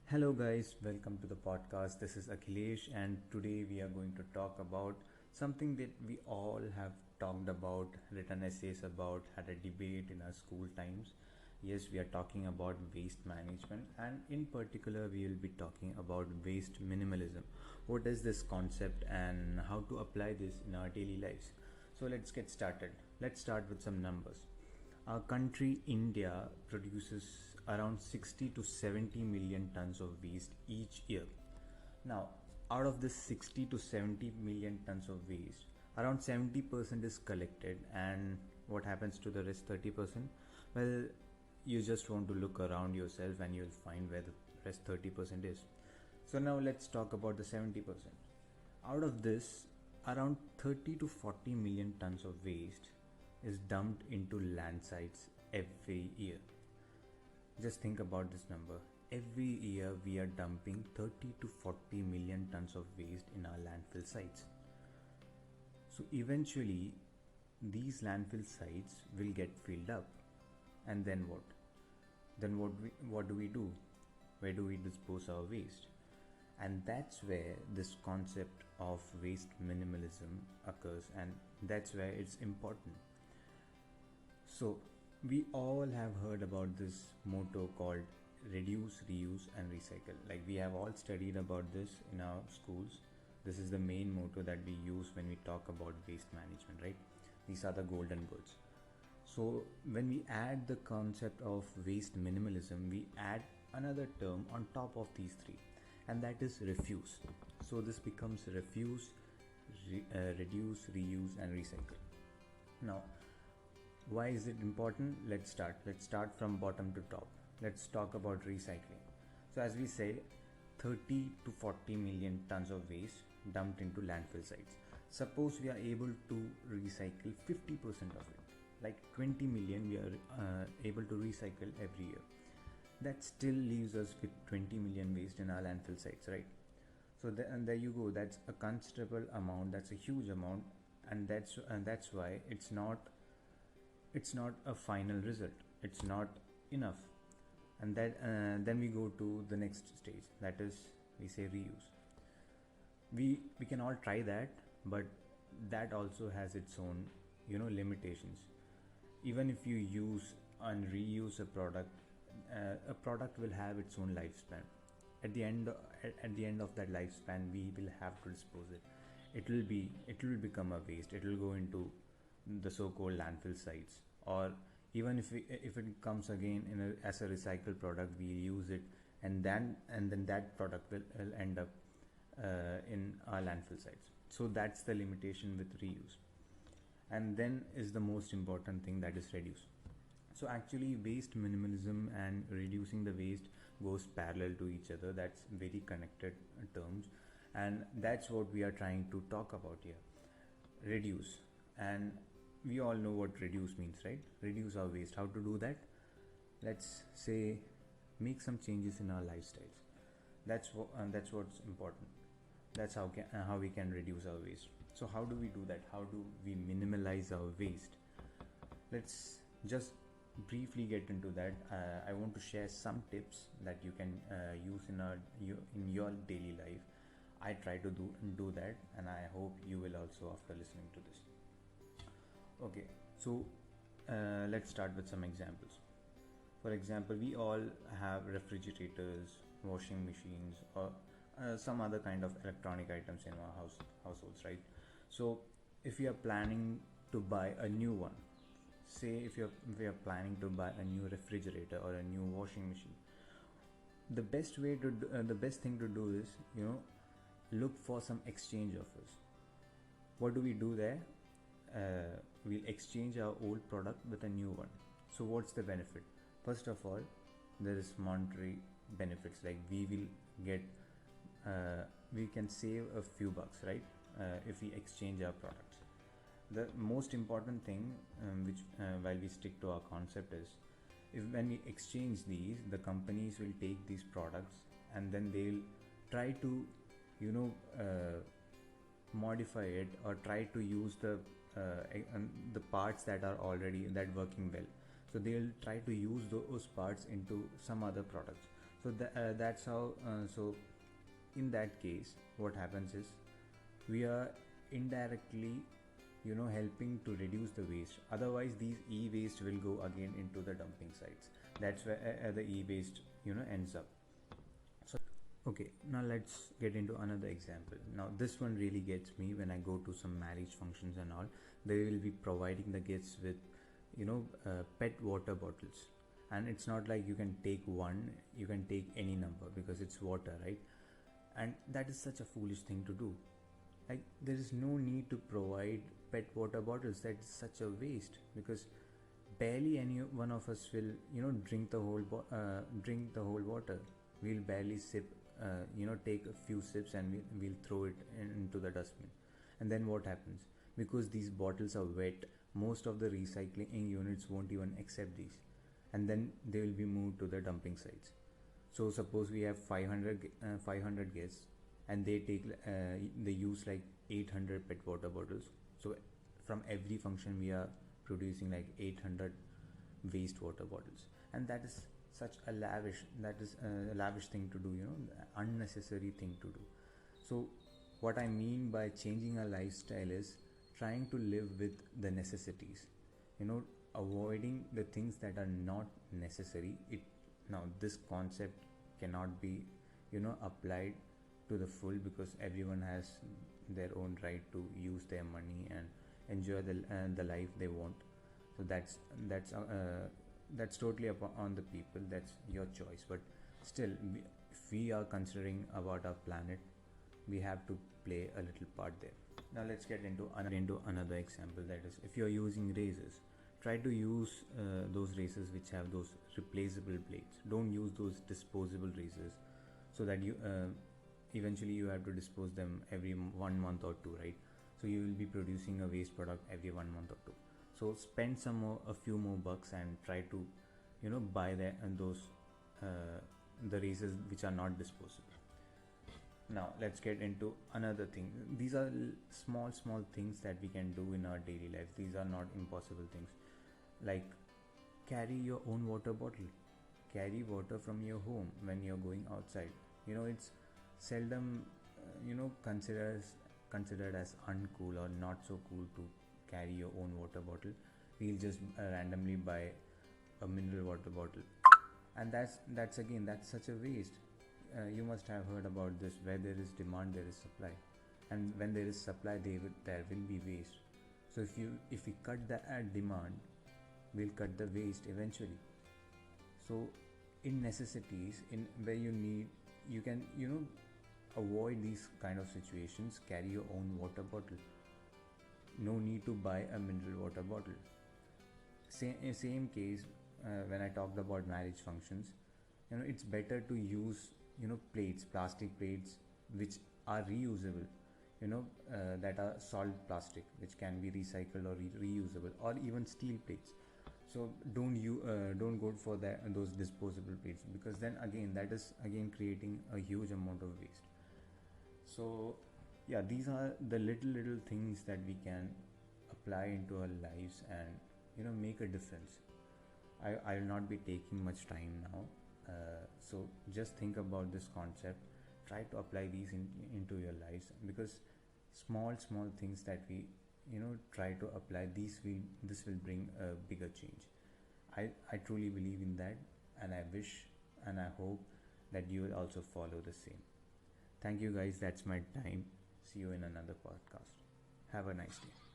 Hello, guys, welcome to the podcast. This is Akhilesh, and today we are going to talk about something that we all have talked about, written essays about, had a debate in our school times. Yes, we are talking about waste management, and in particular, we will be talking about waste minimalism. What is this concept, and how to apply this in our daily lives? So, let's get started. Let's start with some numbers. Our country, India, produces around 60 to 70 million tons of waste each year. Now, out of this 60 to 70 million tons of waste, around 70% is collected, and what happens to the rest 30%? Well, you just want to look around yourself and you'll find where the rest 30% is. So, now let's talk about the 70%. Out of this, around 30 to 40 million tons of waste is dumped into land sites every year. Just think about this number. Every year we are dumping 30 to 40 million tons of waste in our landfill sites. So eventually these landfill sites will get filled up. And then what? Then what do we do? Where do we dispose our waste? And that's where this concept of waste minimalism occurs, and that's where it's important. So, we all have heard about this motto called reduce, reuse, and recycle. Like, we have all studied about this in our schools. This is the main motto that we use when we talk about waste management, right? These are the golden words. So, when we add the concept of waste minimalism, we add another term on top of these three, and that is refuse. So, this becomes refuse, reduce, reuse, and recycle. Now, why is it important? Let's start from bottom to top. Let's talk about recycling. So as we say, 30 to 40 million tons of waste dumped into landfill sites. Suppose we are able to recycle 50% of it, like 20 million we are able to recycle every year. That still leaves us with 20 million waste in our landfill sites, right? So and there you go. That's a considerable amount. That's a huge amount, and that's why it's not a final result. It's not enough. And then we go to the next stage, that is, we say reuse. We can all try that, but that also has its own limitations. Even if you use and reuse a product will have its own lifespan. At the end of that lifespan, we will have to dispose it. It will become a waste. It will go into the so-called landfill sites, or even if it comes again as a recycled product, we use it, and then that product will end up in our landfill sites. So that's the limitation with reuse. And then is the most important thing, that is reduce. So actually, waste minimalism and reducing the waste goes parallel to each other. That's very connected terms, and that's what we are trying to talk about here. Reduce. And we all know what reduce means, right? Reduce our waste. How to do that? Let's say make some changes in our lifestyles. That's what's important. That's how we can reduce our waste. So how do we do that? How do we minimalize our waste? Let's just briefly get into that. I want to share some tips that you can use in your daily life. I try to do that, and I hope you will also after listening to this. Okay, so let's start with some examples. For example, we all have refrigerators, washing machines, or some other kind of electronic items in our households, right? So if you are planning to buy a new one, say if we are planning to buy a new refrigerator or a new washing machine, the best thing to do is look for some exchange offers. What do we do there? We'll exchange our old product with a new one. So what's the benefit? First of all, there is monetary benefits, like we can save a few bucks, right? If we exchange our products. The most important thing, which while we stick to our concept, is if when we exchange these, the companies will take these products and then they'll try to modify it, or try to use the parts that are already that working well. So they'll try to use those parts into some other products. So that's how. So in that case, what happens is we are indirectly, helping to reduce the waste. Otherwise, these e-waste will go again into the dumping sites. That's where the e-waste, ends up. So okay, now let's get into another example. Now this one really gets me when I go to some marriage functions and all. They will be providing the guests with, pet water bottles, and it's not like you can take one, you can take any number because it's water, right? And that is such a foolish thing to do. Like there is no need to provide pet water bottles. That's such a waste because barely any one of us will drink the whole water. We'll barely sip, take a few sips, and we'll throw it into the dustbin. And then what happens? Because these bottles are wet, most of the recycling units won't even accept these, and then they will be moved to the dumping sites. So suppose we have 500 guests, and they use like 800 pet water bottles. So from every function we are producing like 800 waste water bottles, and that is such a lavish thing to do, unnecessary thing to do. So what I mean by changing our lifestyle is trying to live with the necessities, you know avoiding the things that are not necessary. It Now this concept cannot be, applied to the full, because everyone has their own right to use their money and enjoy the life they want. So that's totally on the people. That's your choice. But still, if we are considering about our planet, we have to play a little part there. Now let's get into another example. That is, if you're using razors, try to use those razors which have those replaceable blades. Don't use those disposable razors, so that you eventually you have to dispose them every 1 month or two, right? So you will be producing a waste product every 1 month or two. So spend a few more bucks and try to, buy the razors which are not disposable. Now let's get into another thing. These are small things that we can do in our daily life. These are not impossible things. Like, carry your own water bottle. Carry water from your home when you're going outside. It's seldom considered as uncool or not so cool to carry your own water bottle. We'll just randomly buy a mineral water bottle, and that's such a waste. You must have heard about this: where there is demand, there is supply, and when there is supply, there will be waste. So if we cut the demand, we'll cut the waste eventually. So in necessities, in where you need, you can avoid these kind of situations. Carry your own water bottle. No need to buy a mineral water bottle. Same case, when I talked about marriage functions, it's better to use plastic plates which are reusable, that are solid plastic which can be recycled or reusable, or even steel plates. So don't go for those disposable plates, because then again that is again creating a huge amount of waste. So yeah, these are the little things that we can apply into our lives and make a difference. I will not be taking much time now, so just think about this concept. Try to apply these into your lives, because small things that we try to apply, this will bring a bigger change. I truly believe in that, and I wish and I hope that you will also follow the same. Thank you guys, that's my time. See you in another podcast. Have a nice day.